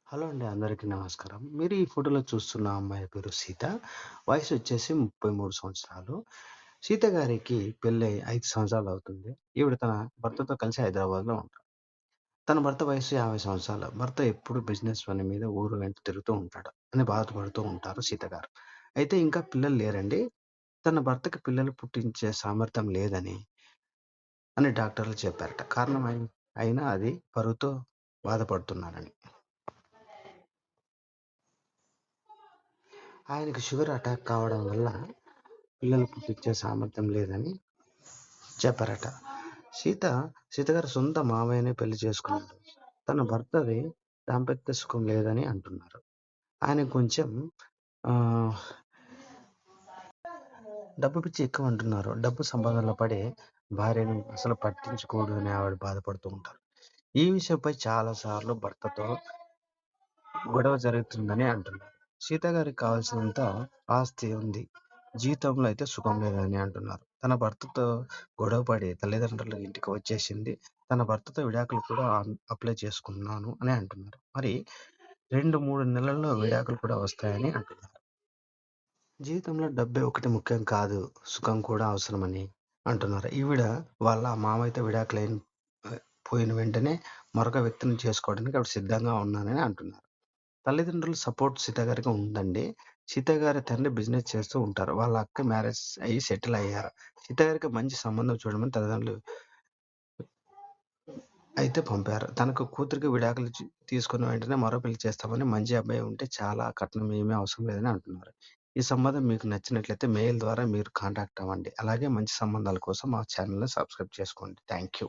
Hello అండి. అందరికీ నమస్కారం. మీరు ఈ ఫోటోలో చూస్తున్న అమ్మాయి పేరు సీత. వయసొచ్చేసి 33 సంవత్సరాలు. సీత గారికి పెళ్ళై 5 సంవత్సరాలవుతుంది. ఈవిడ తన భర్తతో కలిసి హైదరాబాద్‌లో ఉంటారు. తన భర్త వయస్సు 50 సంవత్సరాలు. భర్త ఎప్పుడు బిజినెస్ పని మీద ఊరు వెంట తిరుగుతూ ఉంటాడు అని బాధపడుతూ ఉంటారు సీత గారు. అయితే ఇంకా పిల్లలు లేరండి. తన భర్తకి పిల్లలు పుట్టించే సామర్థ్యం లేదని డాక్టర్లు చెప్పారట. కారణం అయినా అది బరువుతో బాధపడుతున్నారని. ఆయనకి షుగర్ అటాక్ కావడం వల్ల పిల్లలు పుట్టించే సామర్థ్యం లేదని చెప్పారట. సీత, సీత గారి సొంత మామయ్యనే పెళ్లి చేసుకున్నారు. తన భర్తది దాంపత్య సుఖం లేదని అంటున్నారు. ఆయనకు కొంచెం ఆహ్, డబ్బు పిచ్చి ఎక్కువ అంటున్నారు. డబ్బు సంపాదనలో పడి భార్యను అసలు పట్టించుకోడు అని ఆవిడ బాధపడుతూ ఉంటారు. ఈ విషయంపై చాలా సార్లు భర్తతో గొడవ జరుగుతుందని అంటున్నారు. సీత గారికి కావాల్సినంత ఆస్తి ఉంది. జీవితంలో అయితే సుఖం లేదని అంటున్నారు. తన భర్తతో గొడవపడి తల్లిదండ్రుల ఇంటికి వచ్చేసింది. తన భర్తతో విడాకులు కూడా అప్లై చేసుకున్నాను అని అంటున్నారు. మరి 2, 3 నెలల్లో విడాకులు కూడా వస్తాయని అంటున్నారు. జీవితంలో డబ్బే ఒకటి ముఖ్యం కాదు. సుఖం కూడా అవసరమని అంటున్నారు. ఈవిడ వాళ్ళ మామయ్యతో పోయిన వెంటనే మరొక వ్యక్తిని చేసుకోవడానికి ఆవిడ సిద్ధంగా ఉన్నానని అంటున్నారు. తల్లిదండ్రుల సపోర్ట్ సీత గారికి ఉందండి. సీత గారి తండ్రి బిజినెస్ చేస్తూ ఉంటారు. వాళ్ళ అక్క మ్యారేజ్ అయ్యి సెటిల్ అయ్యారు. సీత గారికి మంచి సంబంధం చూడమని తల్లిదండ్రులు అయితే పంపారు. తనకు కూతురికి విడాకులు తీసుకున్న వెంటనే మరో పెళ్లి చేస్తామని, మంచి అబ్బాయి ఉంటే చాలా కట్నం ఏమీ అవసరం లేదని అంటున్నారు. ఈ సంబంధం మీకు నచ్చినట్లయితే మెయిల్ ద్వారా మీరు కాంటాక్ట్ అవ్వండి. అలాగే మంచి సంబంధాల కోసం మా ఛానెల్‌ని సబ్స్క్రైబ్ చేసుకోండి. Thank you.